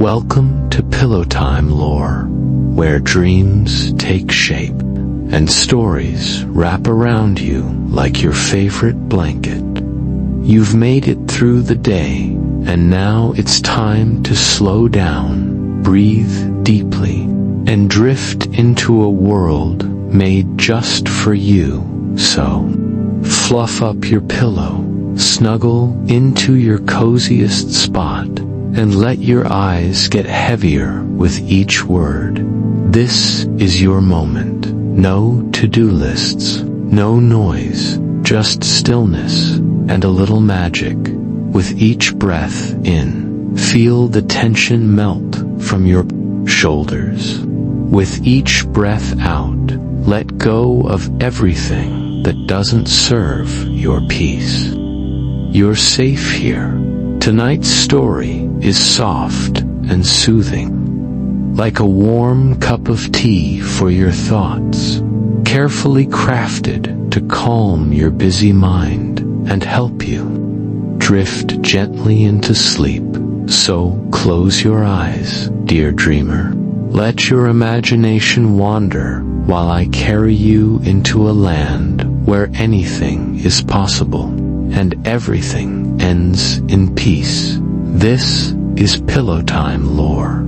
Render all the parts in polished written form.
Welcome to Pillowtime Lore, where dreams take shape and stories wrap around you like your favorite blanket. You've made it through the day, and now it's time to slow down, breathe deeply, and drift into a world made just for you. So, fluff up your pillow, snuggle into your coziest spot, and let your eyes get heavier with each word. This is your moment. No to-do lists, no noise, just stillness and a little magic. With each breath in, feel the tension melt from your shoulders. With each breath out, let go of everything that doesn't serve your peace. You're safe here. Tonight's story is soft and soothing, like a warm cup of tea for your thoughts, carefully crafted to calm your busy mind and help you drift gently into sleep. So close your eyes, dear dreamer. Let your imagination wander while I carry you into a land where anything is possible and everything ends in peace. This is Pillowtime Lore.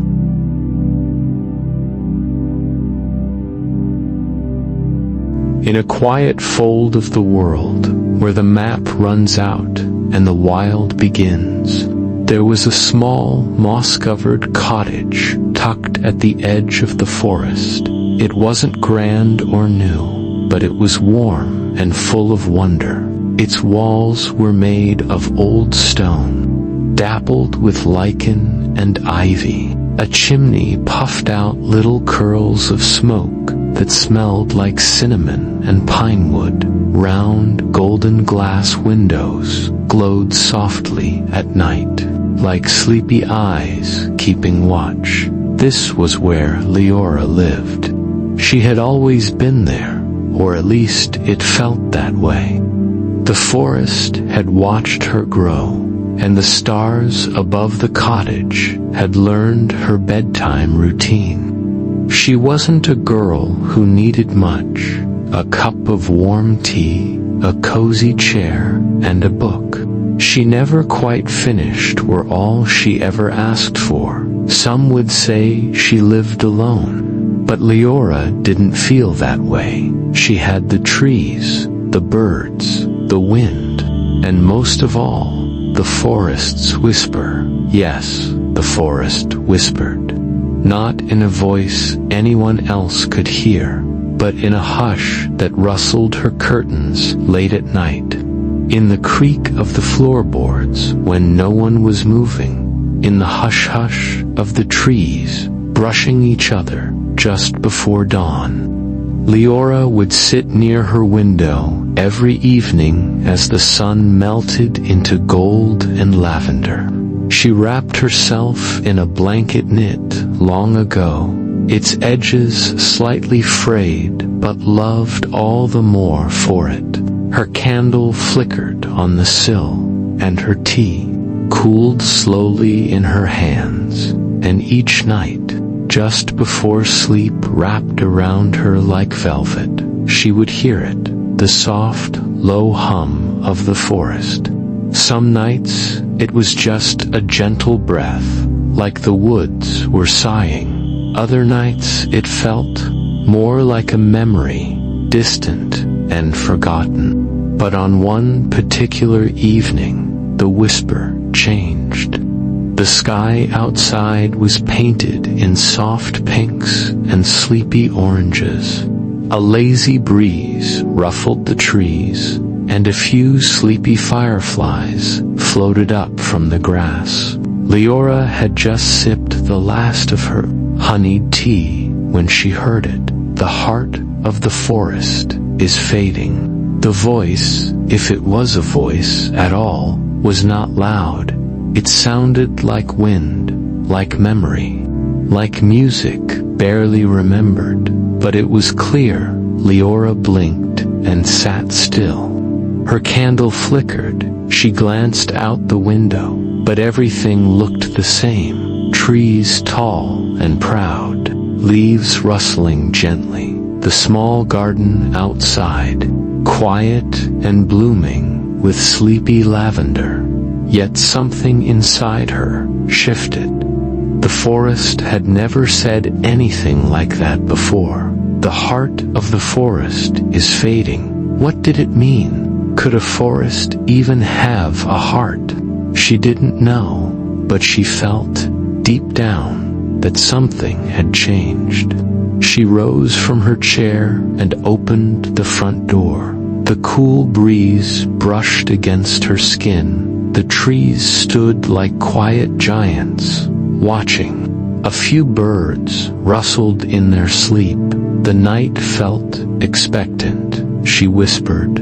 In a quiet fold of the world, where the map runs out and the wild begins, there was a small, moss-covered cottage tucked at the edge of the forest. It wasn't grand or new, but it was warm and full of wonder. Its walls were made of old stone, dappled with lichen and ivy. A chimney puffed out little curls of smoke that smelled like cinnamon and pine wood. Round, golden glass windows glowed softly at night, like sleepy eyes keeping watch. This was where Loria lived. She had always been there, or at least it felt that way. The forest had watched her grow, and the stars above the cottage had learned her bedtime routine. She wasn't a girl who needed much: a cup of warm tea, a cozy chair, and a book. She never quite finished were all she ever asked for. Some would say she lived alone, but Loria didn't feel that way. She had the trees, the birds, the wind, and most of all, the forest's whisper. Yes, the forest whispered. Not in a voice anyone else could hear, but in a hush that rustled her curtains late at night. In the creak of the floorboards when no one was moving. In the hush-hush of the trees brushing each other just before dawn. Loria would sit near her window every evening as the sun melted into gold and lavender. She wrapped herself in a blanket knit long ago, its edges slightly frayed, but loved all the more for it. Her candle flickered on the sill, and her tea cooled slowly in her hands, and each night, just before sleep wrapped around her like velvet, she would hear it, the soft, low hum of the forest. Some nights, it was just a gentle breath, like the woods were sighing. Other nights, it felt more like a memory, distant and forgotten. But on one particular evening, the whisper changed. The sky outside was painted in soft pinks and sleepy oranges. A lazy breeze ruffled the trees, and a few sleepy fireflies floated up from the grass. Loria had just sipped the last of her honeyed tea when she heard it. The heart of the forest is fading. The voice, if it was a voice at all, was not loud. It sounded like wind, like memory, like music barely remembered, but it was clear. Loria blinked and sat still. Her candle flickered. She glanced out the window, but everything looked the same. trees tall and proud, leaves rustling gently, the small garden outside, quiet and blooming with sleepy lavender. Yet something inside her shifted. The forest had never said anything like that before. The heart of the forest is fading. What did it mean? Could a forest even have a heart? She didn't know, but she felt, deep down, that something had changed. She rose from her chair and opened the front door. The cool breeze brushed against her skin. The trees stood like quiet giants, watching. A few birds rustled in their sleep. The night felt expectant. She whispered,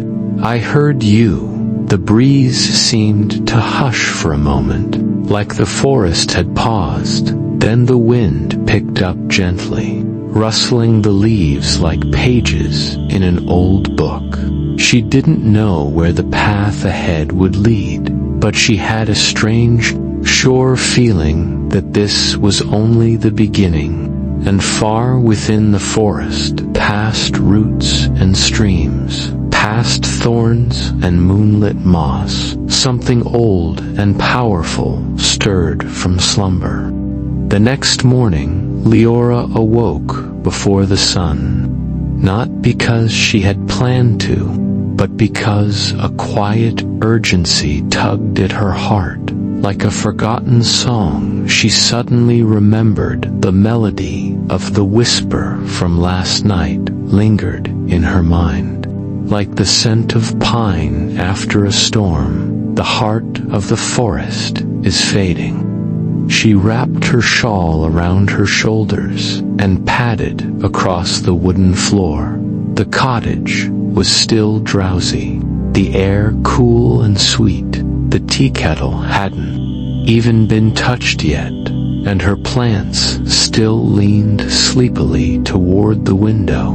"I heard you." The breeze seemed to hush for a moment, like the forest had paused. Then the wind picked up gently, rustling the leaves like pages in an old book. She didn't know where the path ahead would lead, but she had a strange, sure feeling that this was only the beginning. And far within the forest, past roots and streams, past thorns and moonlit moss, something old and powerful stirred from slumber. The next morning, Loria awoke before the sun, not because she had planned to, but because a quiet urgency tugged at her heart. Like a forgotten song, she suddenly remembered the melody of the whisper from last night lingered in her mind. Like the scent of pine after a storm, the heart of the forest is fading. She wrapped her shawl around her shoulders and padded across the wooden floor. The cottage was still drowsy, the air cool and sweet. The tea kettle hadn't even been touched yet, and her plants still leaned sleepily toward the window.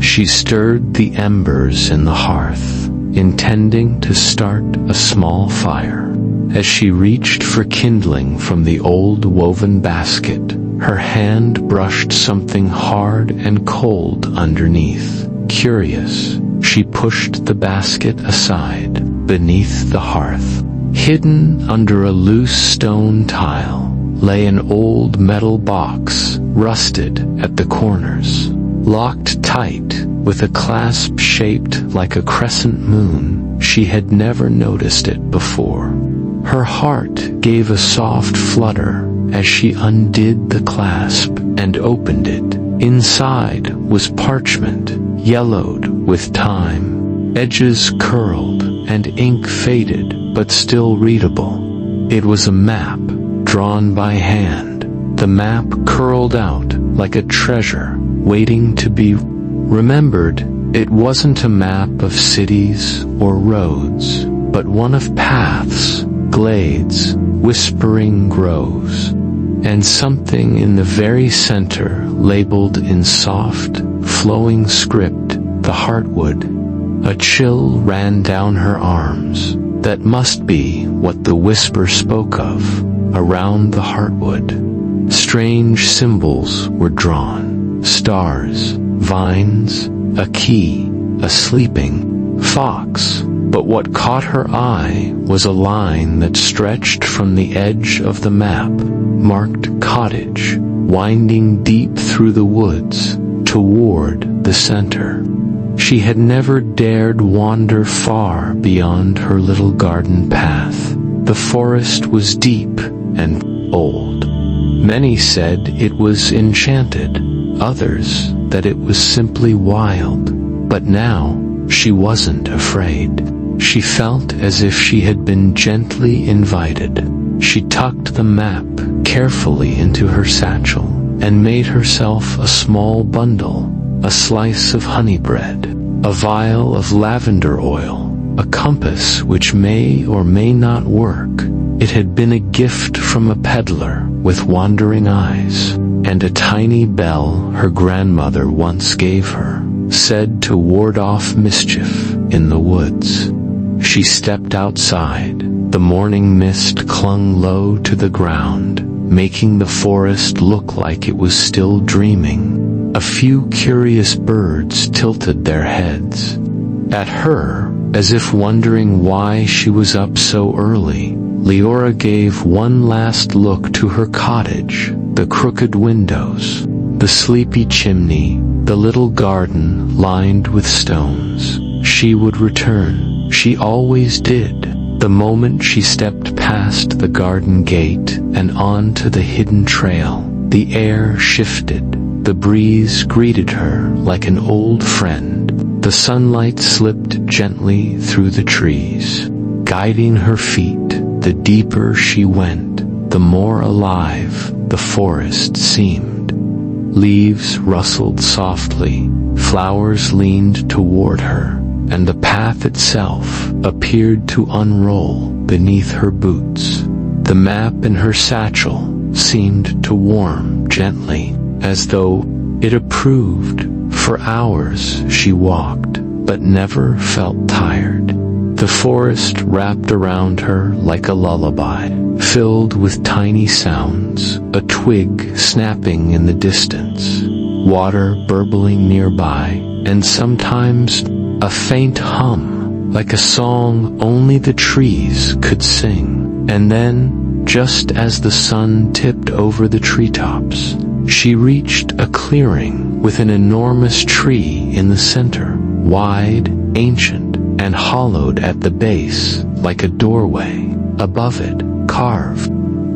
She stirred the embers in the hearth, intending to start a small fire. As she reached for kindling from the old woven basket, her hand brushed something hard and cold underneath. Curious, she pushed the basket aside. Beneath the hearth, hidden under a loose stone tile, lay an old metal box, rusted at the corners. Locked tight, with a clasp shaped like a crescent moon, she had never noticed it before. Her heart gave a soft flutter as she undid the clasp and opened it. Inside was parchment, yellowed with time, edges curled and ink faded but still readable. It was a map, drawn by hand. The map curled out like a treasure, waiting to be remembered. It wasn't a map of cities or roads, but one of paths, glades, whispering groves, and something in the very center labeled in soft, flowing script, the Heartwood. A chill ran down her arms. That must be what the whisper spoke of. Around the Heartwood, strange symbols were drawn. Stars, vines, a key, a sleeping fox. But what caught her eye was a line that stretched from the edge of the map, marked cottage, winding deep through the woods, toward the center. She had never dared wander far beyond her little garden path. The forest was deep and old. Many said it was enchanted, others that it was simply wild. But now, she wasn't afraid. She felt as if she had been gently invited. She tucked the map carefully into her satchel and made herself a small bundle, a slice of honey bread, a vial of lavender oil, a compass which may or may not work. It had been a gift from a peddler with wandering eyes, and a tiny bell her grandmother once gave her, said to ward off mischief in the woods. She stepped outside. The morning mist clung low to the ground, making the forest look like it was still dreaming. A few curious birds tilted their heads at her, as if wondering why she was up so early. Leora gave one last look to her cottage, the crooked windows, the sleepy chimney, the little garden lined with stones. She would return. She always did. The moment she stepped past the garden gate and onto the hidden trail, the air shifted. The breeze greeted her like an old friend. The sunlight slipped gently through the trees, guiding her feet. The deeper she went, the more alive the forest seemed. Leaves rustled softly, flowers leaned toward her, and the path itself appeared to unroll beneath her boots. The map in her satchel seemed to warm gently, as though it approved. For hours she walked, but never felt tired. The forest wrapped around her like a lullaby, filled with tiny sounds, a twig snapping in the distance, water burbling nearby, and sometimes a faint hum, like a song only the trees could sing. And then, just as the sun tipped over the treetops, she reached a clearing with an enormous tree in the center, wide, ancient, and hollowed at the base like a doorway. Above it, carved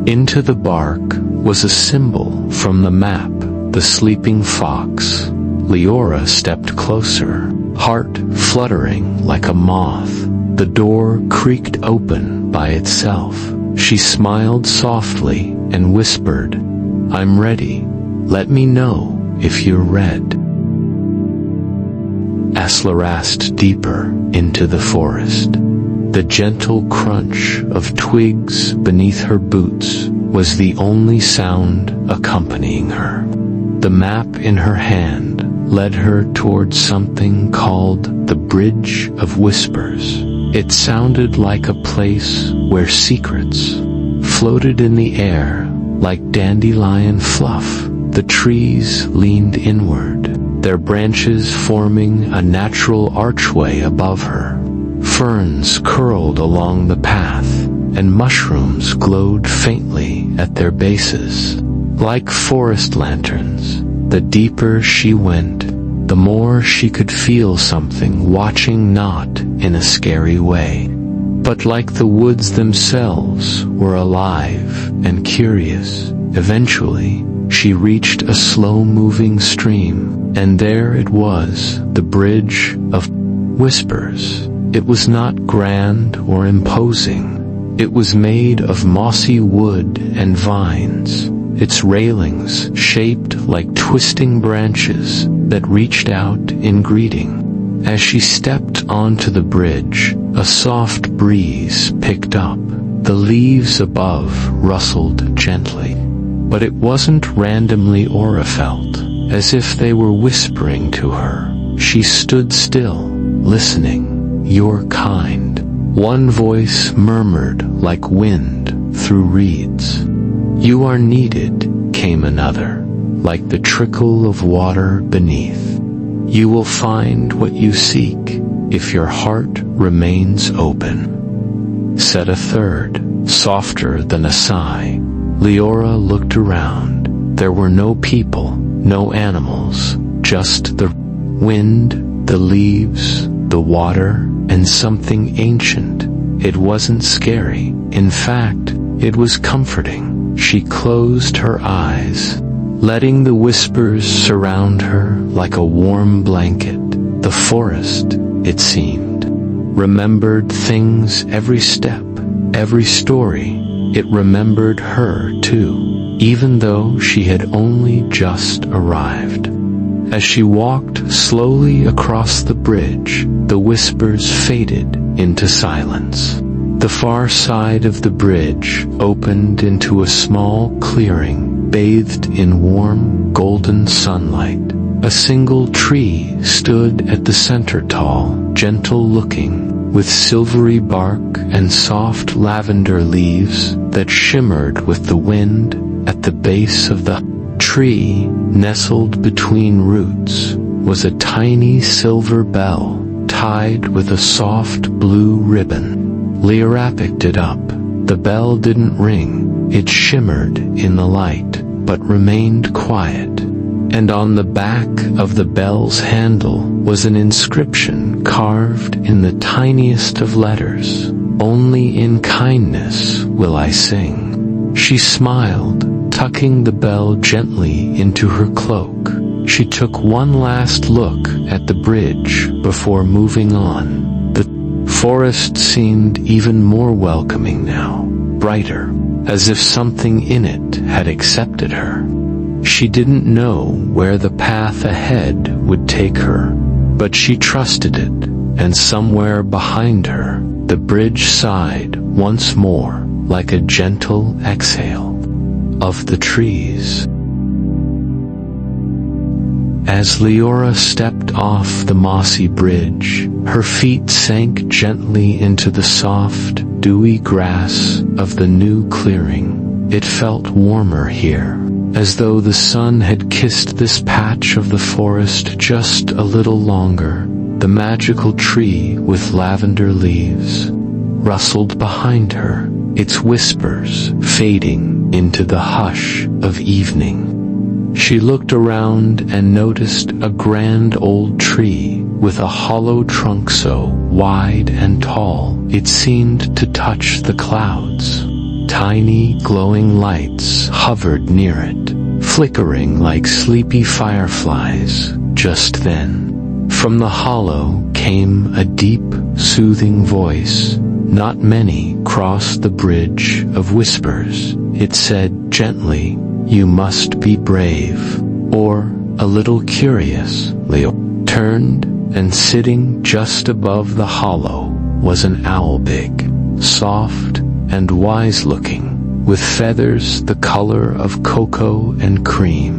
into the bark, was a symbol from the map, the sleeping fox. Leora stepped closer, heart fluttering like a moth. The door creaked open by itself. She smiled softly and whispered, "I'm ready. Let me know if you're red." Asla asked deeper into the forest. The gentle crunch of twigs beneath her boots was the only sound accompanying her. The map in her hand led her towards something called the Bridge of Whispers. It sounded like a place where secrets floated in the air like dandelion fluff. The trees leaned inward, their branches forming a natural archway above her. Ferns curled along the path, and mushrooms glowed faintly at their bases. Like forest lanterns, the deeper she went, the more she could feel something watching, not in a scary way, but like the woods themselves were alive and curious. Eventually, she reached a slow-moving stream, and there it was, the Bridge of Whispers. It was not grand or imposing. It was made of mossy wood and vines, its railings shaped like twisting branches that reached out in greeting. As she stepped onto the bridge, a soft breeze picked up. The leaves above rustled gently. But it wasn't randomly Aura felt, as if they were whispering to her. She stood still, listening. "You're kind," one voice murmured like wind through reeds. "You are needed," came another, like the trickle of water beneath. "You will find what you seek if your heart remains open," said a third, softer than a sigh. Leora looked around. There were no people, no animals, just the wind, the leaves, the water, and something ancient. It wasn't scary. In fact, it was comforting. She closed her eyes, letting the whispers surround her like a warm blanket. The forest, it seemed, remembered things every step, every story. It remembered her, too, even though she had only just arrived. As she walked slowly across the bridge, the whispers faded into silence. The far side of the bridge opened into a small clearing, bathed in warm, golden sunlight. A single tree stood at the center, tall, gentle-looking, with silvery bark and soft lavender leaves that shimmered with the wind. At the base of the tree, nestled between roots, was a tiny silver bell, tied with a soft blue ribbon. Loria picked it up. The bell didn't ring, it shimmered in the light, but remained quiet. And on the back of the bell's handle was an inscription carved in the tiniest of letters. "Only in kindness will I sing." She smiled, tucking the bell gently into her cloak. She took one last look at the bridge before moving on. The forest seemed even more welcoming now, brighter, as if something in it had accepted her. She didn't know where the path ahead would take her, but she trusted it, and somewhere behind her, the bridge sighed once more like a gentle exhale of the trees. As Loria stepped off the mossy bridge, her feet sank gently into the soft, dewy grass of the new clearing. It felt warmer here, as though the sun had kissed this patch of the forest just a little longer. The magical tree with lavender leaves rustled behind her, its whispers fading into the hush of evening. She looked around and noticed a grand old tree with a hollow trunk so wide and tall it seemed to touch the clouds. Tiny glowing lights hovered near it, flickering like sleepy fireflies. Just then, from the hollow came a deep, soothing voice. Not many crossed the bridge of whispers. It said gently, "You must be brave," or a little curious. Loria turned, and sitting just above the hollow was an owl, big, soft, and wise-looking, with feathers the color of cocoa and cream.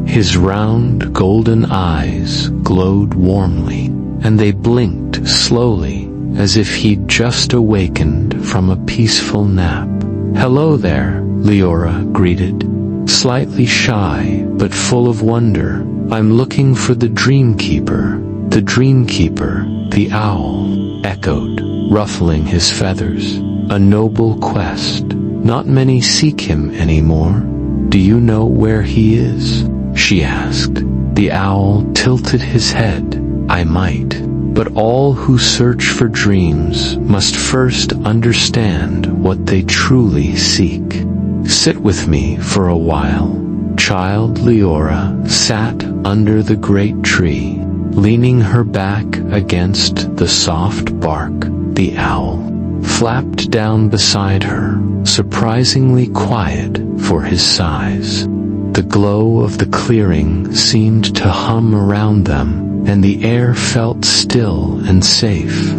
His round golden eyes glowed warmly, and they blinked slowly as if he'd just awakened from a peaceful nap. "Hello there," Loria greeted, slightly shy but full of wonder. "I'm looking for the Dreamkeeper." "The Dreamkeeper," the owl echoed, ruffling his feathers. "A noble quest. Not many seek him anymore. Do you know where he is?" she asked. The owl tilted his head. "I might. But all who search for dreams must first understand what they truly seek. Sit with me for a while." Child Loria sat under the great tree, leaning her back against the soft bark. The owl flapped down beside her, surprisingly quiet for his size. The glow of the clearing seemed to hum around them, and the air felt still and safe.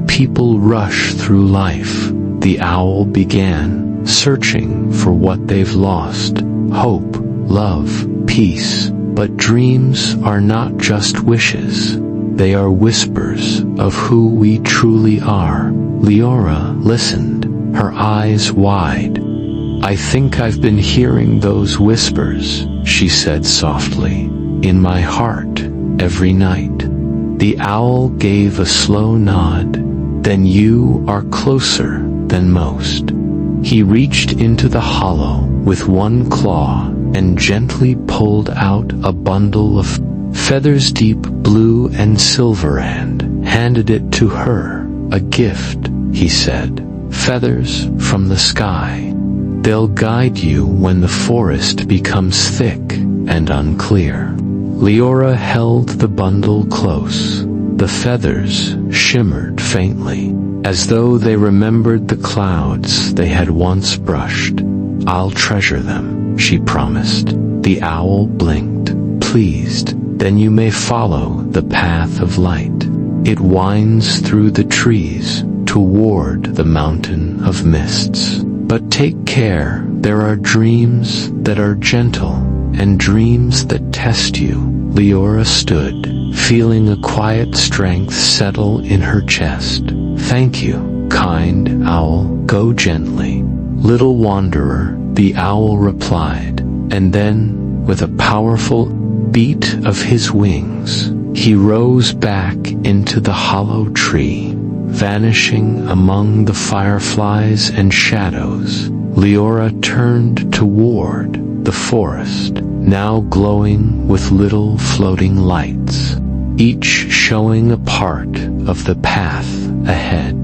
People rush through life, the owl began, searching for what they've lost. Hope, love, peace. But dreams are not just wishes. They are whispers of who we truly are. Loria listened, her eyes wide. "I think I've been hearing those whispers," she said softly, "in my heart. Every night." The owl gave a slow nod. "Then you are closer than most." He reached into the hollow with one claw and gently pulled out a bundle of feathers, deep blue and silver, and handed it to her. "A gift," he said. "Feathers from the sky. They'll guide you when the forest becomes thick and unclear." Loria held the bundle close. The feathers shimmered faintly, as though they remembered the clouds they had once brushed. "I'll treasure them," she promised. The owl blinked, pleased. "Then you may follow the path of light. It winds through the trees toward the mountain of mists. But take care, there are dreams that are gentle, and dreams that test you." Loria stood, feeling a quiet strength settle in her chest. "Thank you, kind owl. Go gently, little wanderer. the owl replied, and then, with a powerful beat of his wings, he rose back into the hollow tree, vanishing among the fireflies and shadows. Leora turned toward the forest, now glowing with little floating lights, each showing a part of the path ahead.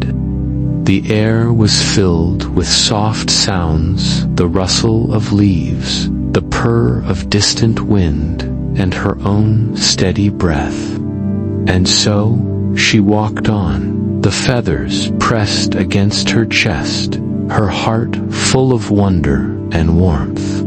The air was filled with soft sounds, the rustle of leaves, the purr of distant wind, and her own steady breath. And so, she walked on, the feathers pressed against her chest, her heart full of wonder and warmth.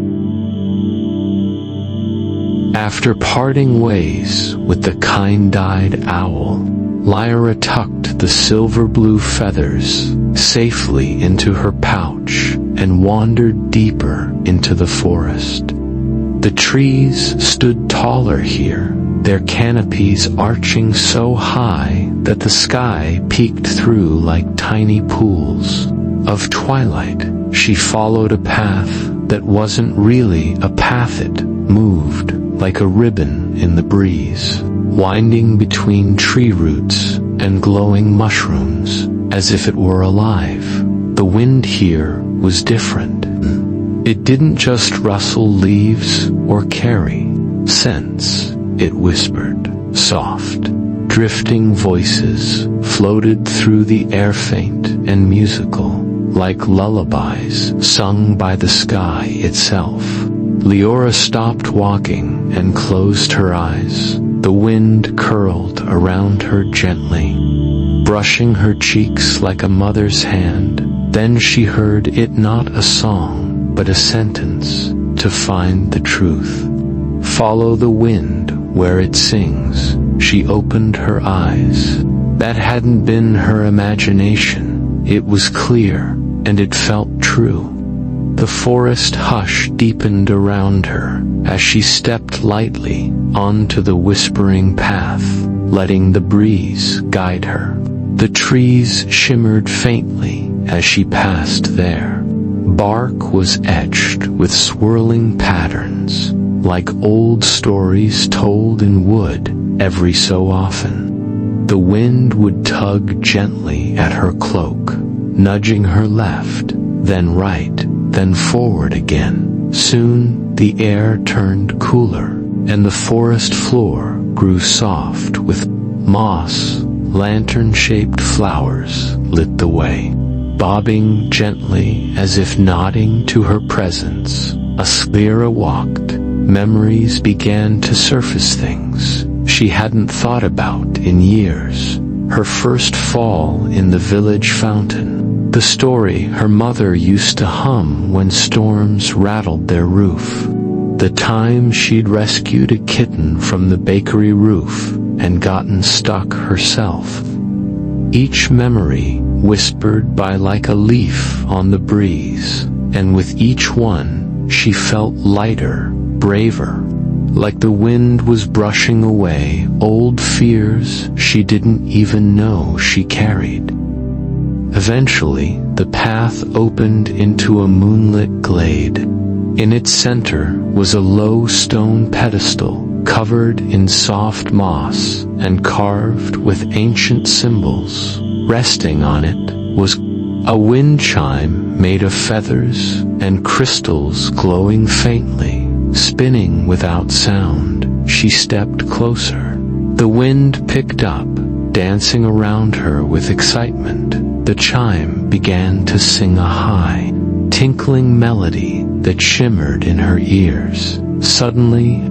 After parting ways with the kind-eyed owl, Lyra tucked the silver-blue feathers safely into her pouch and wandered deeper into the forest. The trees stood taller here, their canopies arching so high that the sky peeked through like tiny pools of twilight. She followed a path that wasn't really a path. It moved like a ribbon in the breeze, winding between tree roots and glowing mushrooms, as if it were alive. The wind here was different. It didn't just rustle leaves or carry scents. It whispered. Soft, drifting voices floated through the air, faint and musical, like lullabies sung by the sky itself. Leora stopped walking and closed her eyes. The wind curled around her gently, brushing her cheeks like a mother's hand. Then she heard it, not a song, but a sentence, to find the truth. Follow the wind where it sings. She opened her eyes. That hadn't been her imagination. It was clear, and it felt true. The forest hush deepened around her as she stepped lightly onto the whispering path, letting the breeze guide her. The trees shimmered faintly as she passed there. Bark was etched with swirling patterns, like old stories told in wood. Every so often, the wind would tug gently at her cloak, nudging her left, then right, then forward again. Soon the air turned cooler, and the forest floor grew soft with moss. Lantern-shaped flowers lit the way, bobbing gently as if nodding to her presence. As Lyra walked, memories began to surface, things she hadn't thought about in years. Her first fall in the village fountain, the story her mother used to hum when storms rattled their roof, the time she'd rescued a kitten from the bakery roof and gotten stuck herself. Each memory whispered by like a leaf on the breeze, and with each one she felt lighter, braver, like the wind was brushing away old fears she didn't even know she carried. Eventually, the path opened into a moonlit glade. In its center was a low stone pedestal covered in soft moss and carved with ancient symbols. Resting on it was a wind chime made of feathers and crystals glowing faintly, spinning without sound. She stepped closer. The wind picked up, dancing around her with excitement. The chime began to sing a high, tinkling melody that shimmered in her ears. Suddenly,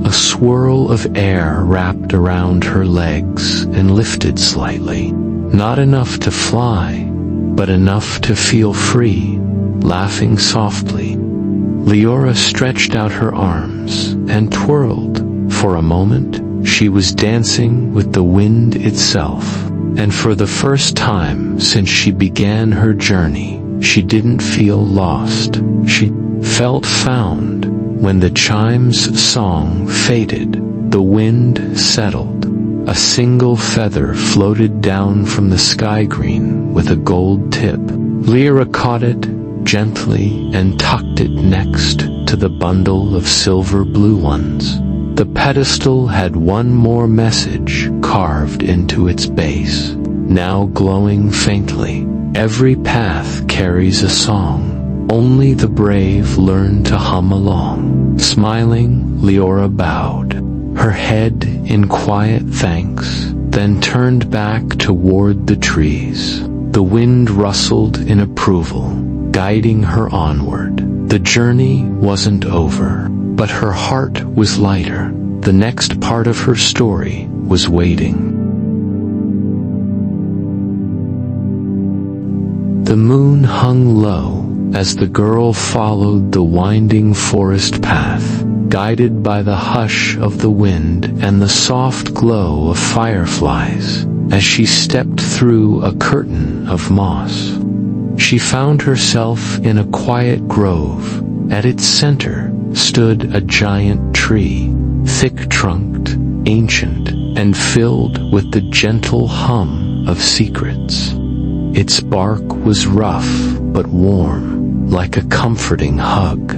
a swirl of air wrapped around her legs and lifted slightly. Not enough to fly, but enough to feel free. Laughing softly, Leora stretched out her arms and twirled. For a moment, she was dancing with the wind itself. And for the first time since she began her journey, she didn't feel lost. She felt found. When the chime's song faded, the wind settled. A single feather floated down from the sky green with a gold tip. Lyra caught it, gently and tucked it next to the bundle of silver blue ones. The pedestal had one more message carved into its base, now glowing faintly. Every path carries a song. Only the brave learn to hum along. Smiling, Leora bowed, her head in quiet thanks, then turned back toward the trees. The wind rustled in approval, guiding her onward. The journey wasn't over, but her heart was lighter. The next part of her story was waiting. The moon hung low as the girl followed the winding forest path, guided by the hush of the wind and the soft glow of fireflies. As she stepped through a curtain of moss, she found herself in a quiet grove. At its center stood a giant tree, thick-trunked, ancient, and filled with the gentle hum of secrets. Its bark was rough but warm, like a comforting hug,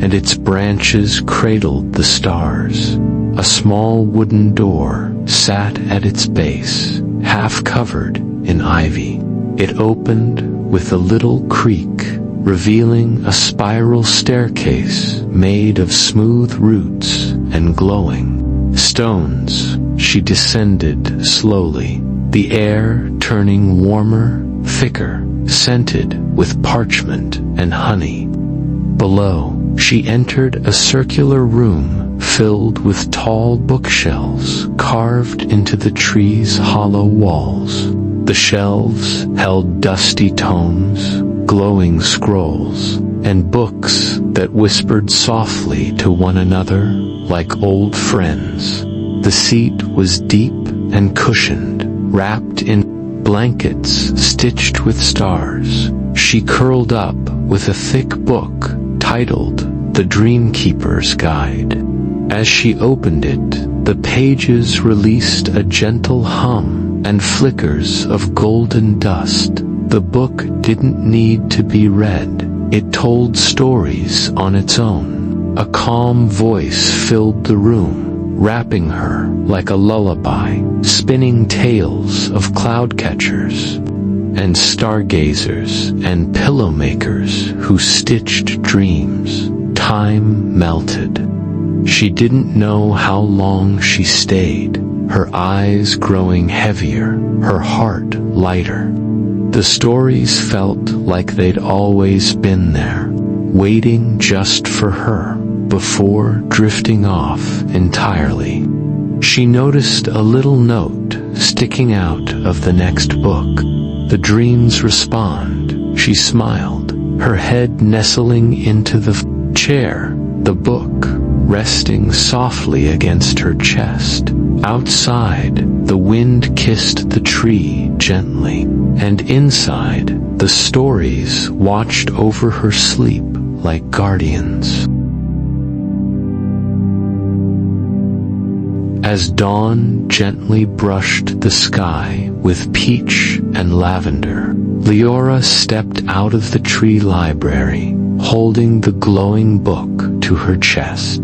and its branches cradled the stars. A small wooden door sat at its base, half covered in ivy. It opened with a little creak, revealing a spiral staircase made of smooth roots and glowing stones. She descended slowly, the air turning warmer, thicker, scented with parchment and honey. Below, she entered a circular room filled with tall bookshelves carved into the tree's hollow walls. The shelves held dusty tomes, glowing scrolls, and books that whispered softly to one another like old friends. The seat was deep and cushioned, wrapped in blankets stitched with stars. She curled up with a thick book titled The Dreamkeeper's Guide. As she opened it, the pages released a gentle hum and flickers of golden dust. The book didn't need to be read. It told stories on its own. A calm voice filled the room, wrapping her like a lullaby, spinning tales of cloud catchers and stargazers and pillow makers who stitched dreams. Time melted. She didn't know how long she stayed, her eyes growing heavier, her heart lighter. The stories felt like they'd always been there, waiting just for her, before drifting off entirely. She noticed a little note sticking out of the next book. The dreams respond. She smiled, her head nestling into the chair, the book resting softly against her chest. Outside, the wind kissed the tree gently, and inside, the stories watched over her sleep like guardians. As dawn gently brushed the sky with peach and lavender, Leora stepped out of the tree library, holding the glowing book to her chest.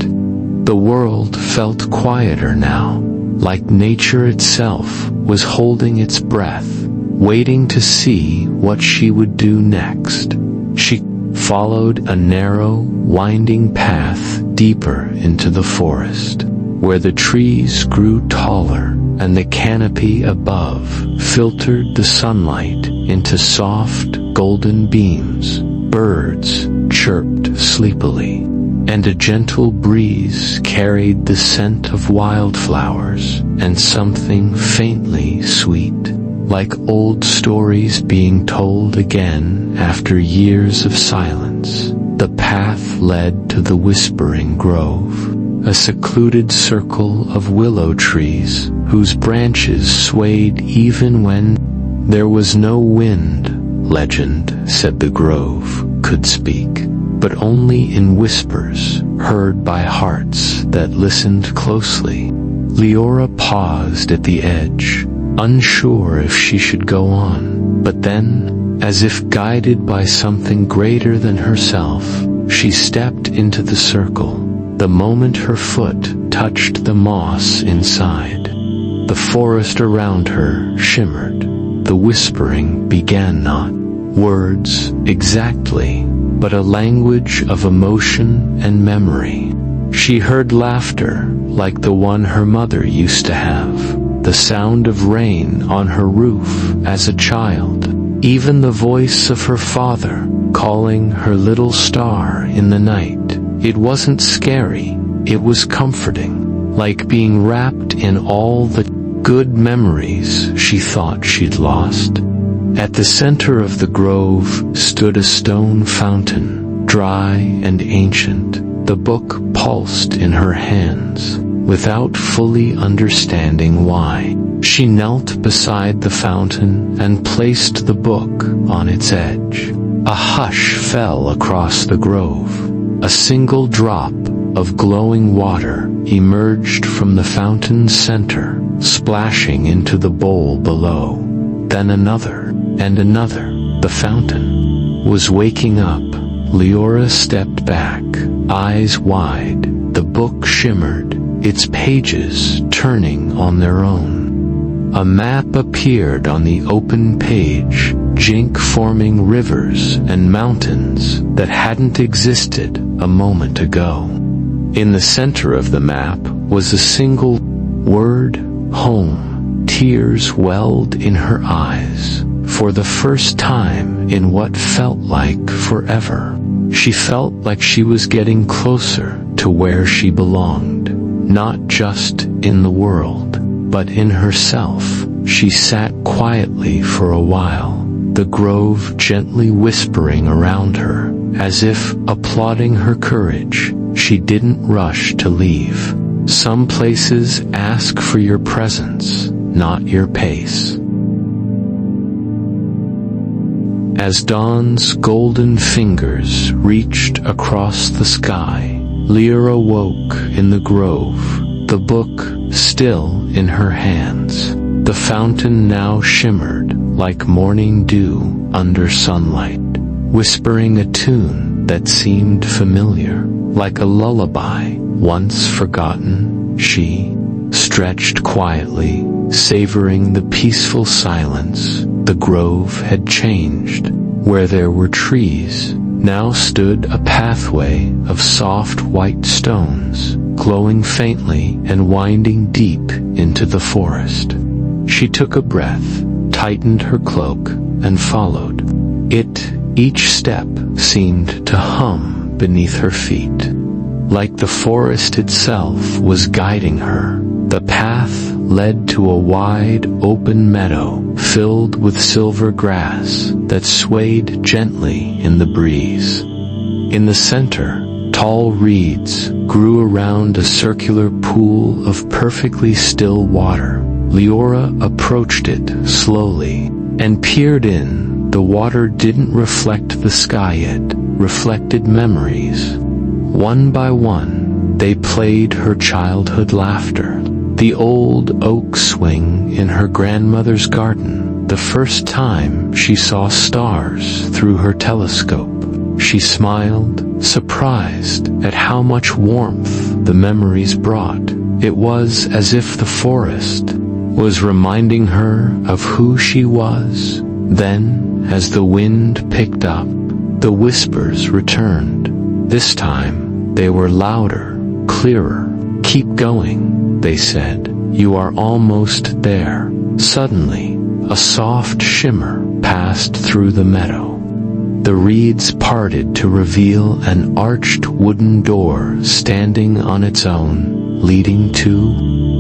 The world felt quieter now, like nature itself was holding its breath, waiting to see what she would do next. She followed a narrow, winding path deeper into the forest, where the trees grew taller and the canopy above filtered the sunlight into soft, golden beams. Birds chirped sleepily, and a gentle breeze carried the scent of wildflowers and something faintly sweet, like old stories being told again after years of silence. The path led to the Whispering Grove, a secluded circle of willow trees whose branches swayed even when there was no wind. Legend said the grove could speak, but only in whispers heard by hearts that listened closely. Leora paused at the edge, unsure if she should go on, but then as if guided by something greater than herself, she stepped into the circle. The moment her foot touched the moss inside, the forest around her shimmered. The whispering began, not words exactly, but a language of emotion and memory. She heard laughter like the one her mother used to have, the sound of rain on her roof as a child, even the voice of her father calling her little star in the night. It wasn't scary, it was comforting, like being wrapped in all the good memories she thought she'd lost. At the center of the grove stood a stone fountain, dry and ancient. The book pulsed in her hands, without fully understanding why. She knelt beside the fountain and placed the book on its edge. A hush fell across the grove. A single drop of glowing water emerged from the fountain's center, splashing into the bowl below. Then another, and another. The fountain was waking up. Loria stepped back, eyes wide. The book shimmered, its pages turning on their own. A map appeared on the open page, jink-forming rivers and mountains that hadn't existed a moment ago. In the center of the map was a single word, home. Tears welled in her eyes. For the first time in what felt like forever, she felt like she was getting closer to where she belonged, not just in the world, but in herself. She sat quietly for a while, the grove gently whispering around her, as if applauding her courage. She didn't rush to leave. Some places ask for your presence, not your pace. As dawn's golden fingers reached across the sky, Loria woke in the grove, the book still in her hands. The fountain now shimmered like morning dew under sunlight, whispering a tune that seemed familiar, like a lullaby once forgotten. She stretched quietly, savoring the peaceful silence. The grove had changed. Where there were trees, now stood a pathway of soft white stones, glowing faintly and winding deep into the forest. She took a breath, tightened her cloak, and followed. Each step seemed to hum beneath her feet, like the forest itself was guiding her. The path led to a wide, open meadow filled with silver grass that swayed gently in the breeze. In the center, tall reeds grew around a circular pool of perfectly still water. Loria approached it slowly and peered in. The water didn't reflect the sky, it reflected memories. One by one, they played her childhood laughter. The old oak swing in her grandmother's garden, the first time she saw stars through her telescope. She smiled, surprised at how much warmth the memories brought. It was as if the forest was reminding her of who she was. Then, as the wind picked up, the whispers returned. This time, they were louder, clearer. "Keep going," they said. "You are almost there." Suddenly, a soft shimmer passed through the meadow. The reeds parted to reveal an arched wooden door standing on its own, leading to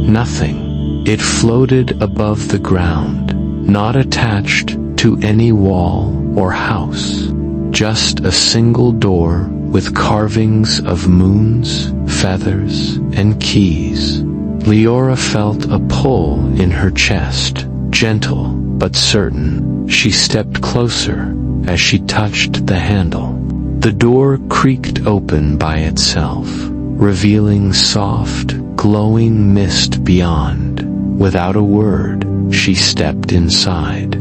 nothing. It floated above the ground, not attached to any wall or house. Just a single door with carvings of moons, feathers, and keys. Loria felt a pull in her chest, gentle but certain. She stepped closer as she touched the handle. The door creaked open by itself, revealing soft, glowing mist beyond. Without a word, she stepped inside.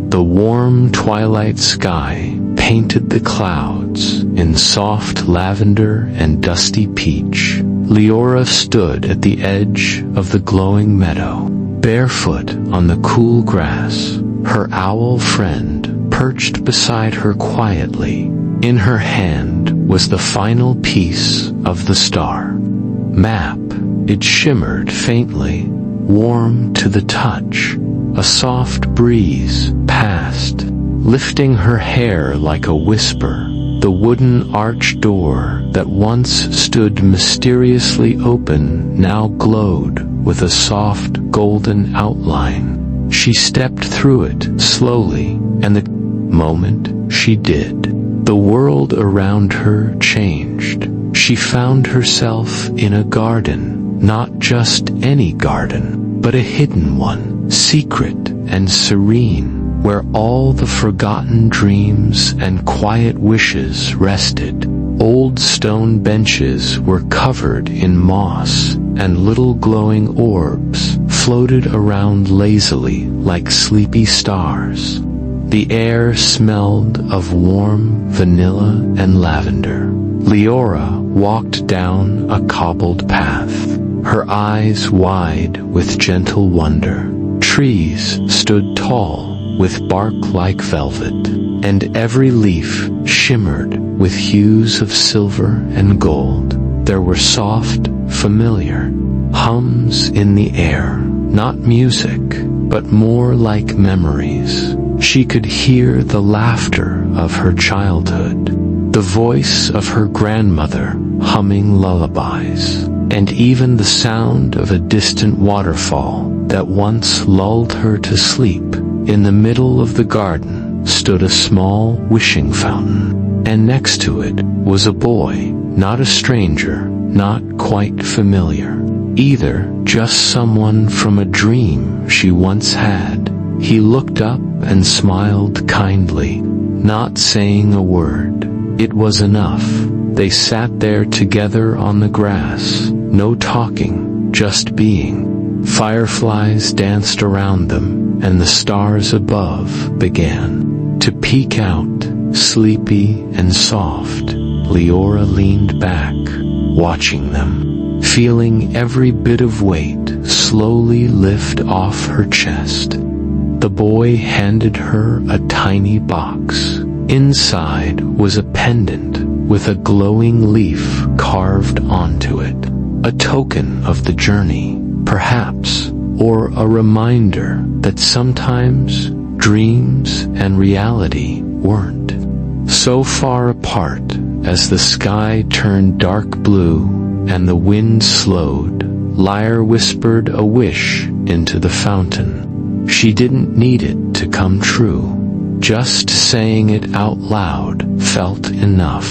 The warm twilight sky painted the clouds in soft lavender and dusty peach. Leora stood at the edge of the glowing meadow, barefoot on the cool grass, her owl friend perched beside her quietly. In her hand was the final piece of the star map. It shimmered faintly, warm to the touch. A soft breeze passed, lifting her hair like a whisper. The wooden arch door that once stood mysteriously open now glowed with a soft golden outline. She stepped through it slowly, and the moment she did, the world around her changed. She found herself in a garden, not just any garden, but a hidden one, secret and serene, where all the forgotten dreams and quiet wishes rested. Old stone benches were covered in moss, and little glowing orbs floated around lazily like sleepy stars. The air smelled of warm vanilla and lavender. Leora walked down a cobbled path, her eyes wide with gentle wonder. Trees stood tall with bark like velvet, and every leaf shimmered with hues of silver and gold. There were soft, familiar hums in the air, not music, but more like memories. She could hear the laughter of her childhood, the voice of her grandmother humming lullabies, and even the sound of a distant waterfall that once lulled her to sleep. In the middle of the garden stood a small wishing fountain, and next to it was a boy, not a stranger, not quite familiar either, just someone from a dream she once had. He looked up and smiled kindly, not saying a word. It was enough. They sat there together on the grass, no talking, just being. Fireflies danced around them, and the stars above began to peek out, sleepy and soft. Leora leaned back, watching them, feeling every bit of weight slowly lift off her chest. The boy handed her a tiny box. Inside was a pendant with a glowing leaf carved onto it, a token of the journey, perhaps, or a reminder that sometimes dreams and reality weren't so far apart. As the sky turned dark blue and the wind slowed, Lyre whispered a wish into the fountain. She didn't need it to come true. Just saying it out loud felt enough.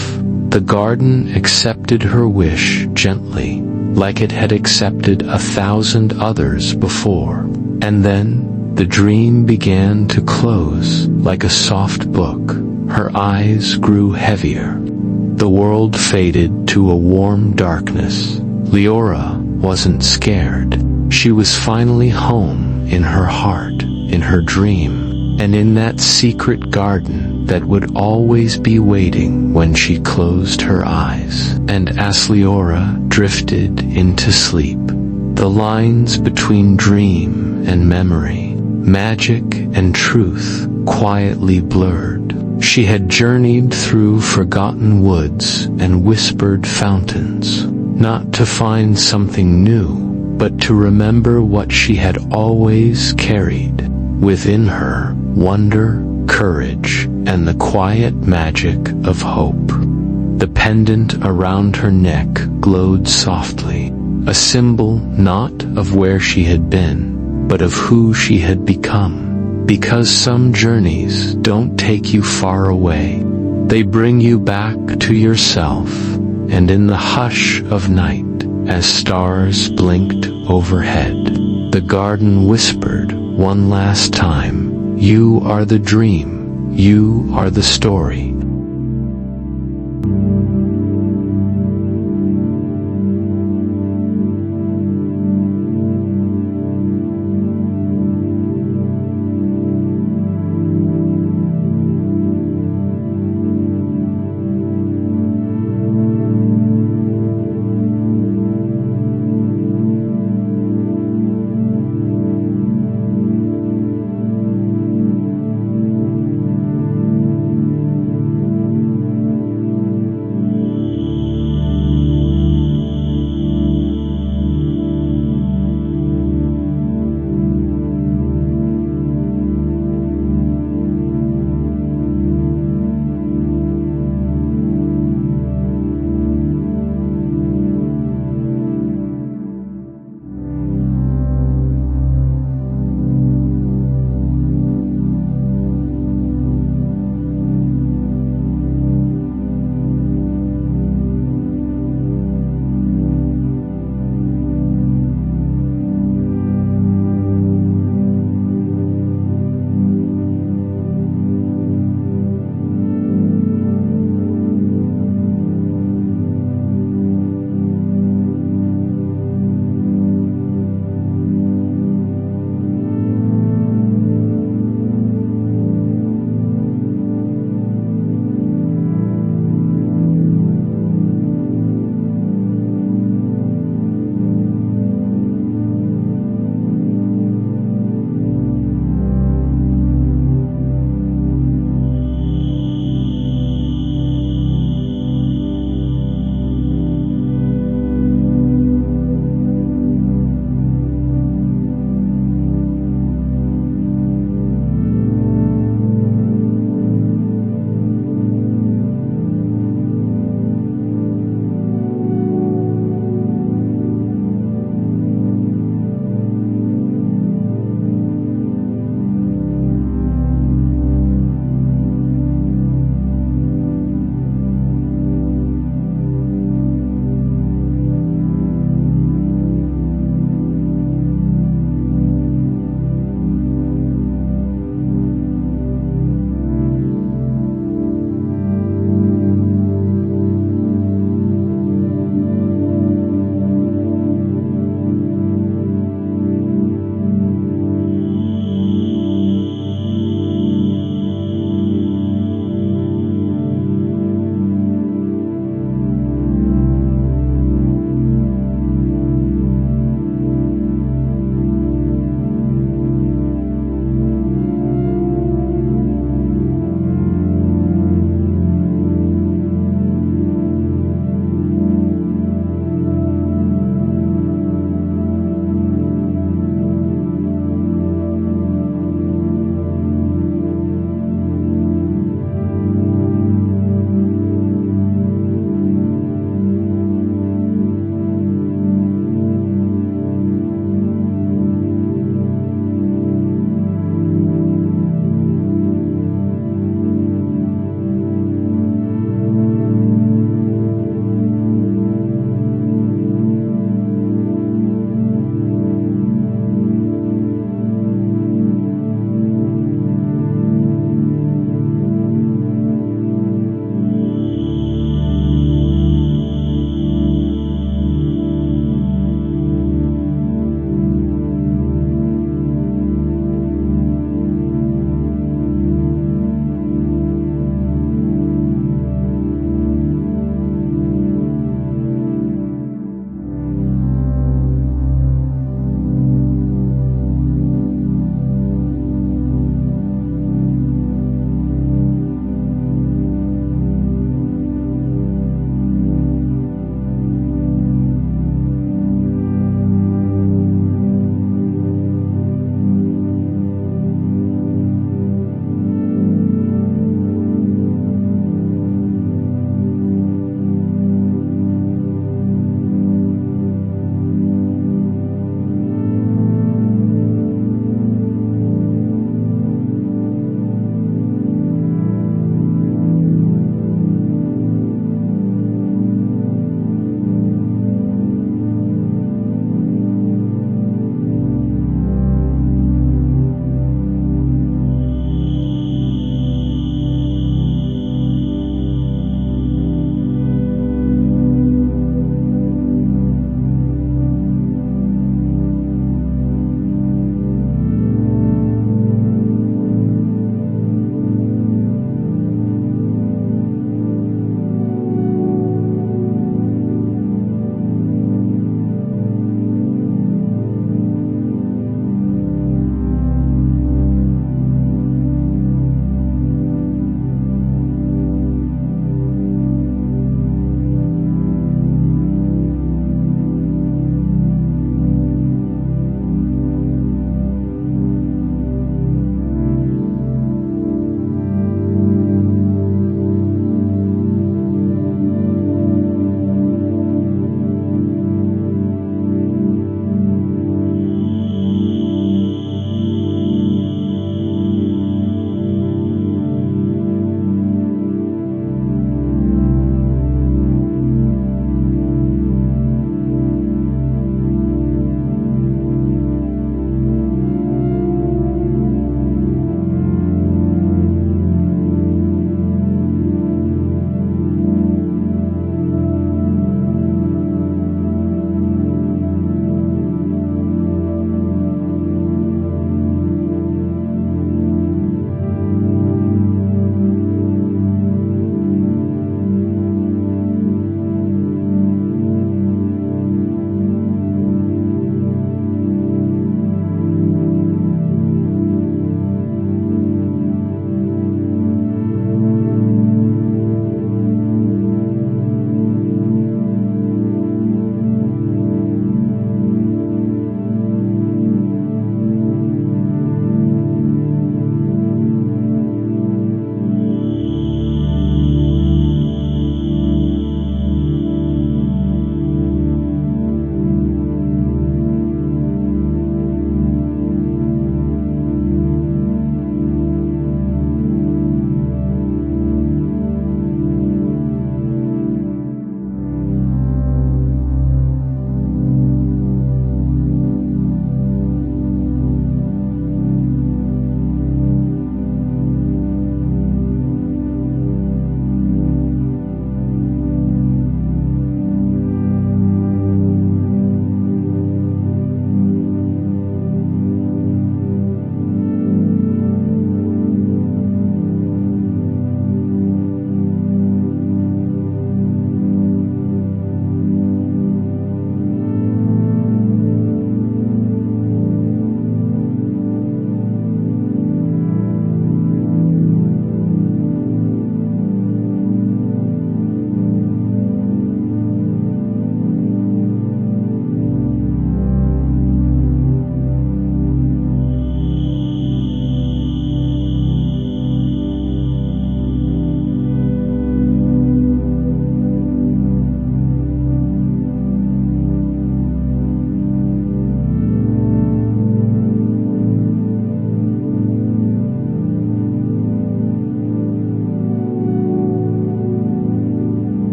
The garden accepted her wish gently, like it had accepted 1,000 others before. And then the dream began to close like a soft book. Her eyes grew heavier. The world faded to a warm darkness. Leora wasn't scared. She was finally home in her heart, in her dream, and in that secret garden that would always be waiting when she closed her eyes. And as Leora drifted into sleep, the lines between dream and memory, magic and truth, quietly blurred. She had journeyed through forgotten woods and whispered fountains, not to find something new, but to remember what she had always carried within her: wonder, courage, and the quiet magic of hope. The pendant around her neck glowed softly, a symbol not of where she had been, but of who she had become. Because some journeys don't take you far away. They bring you back to yourself, and in the hush of night, as stars blinked overhead, the garden whispered one last time, "You are the dream, you are the story."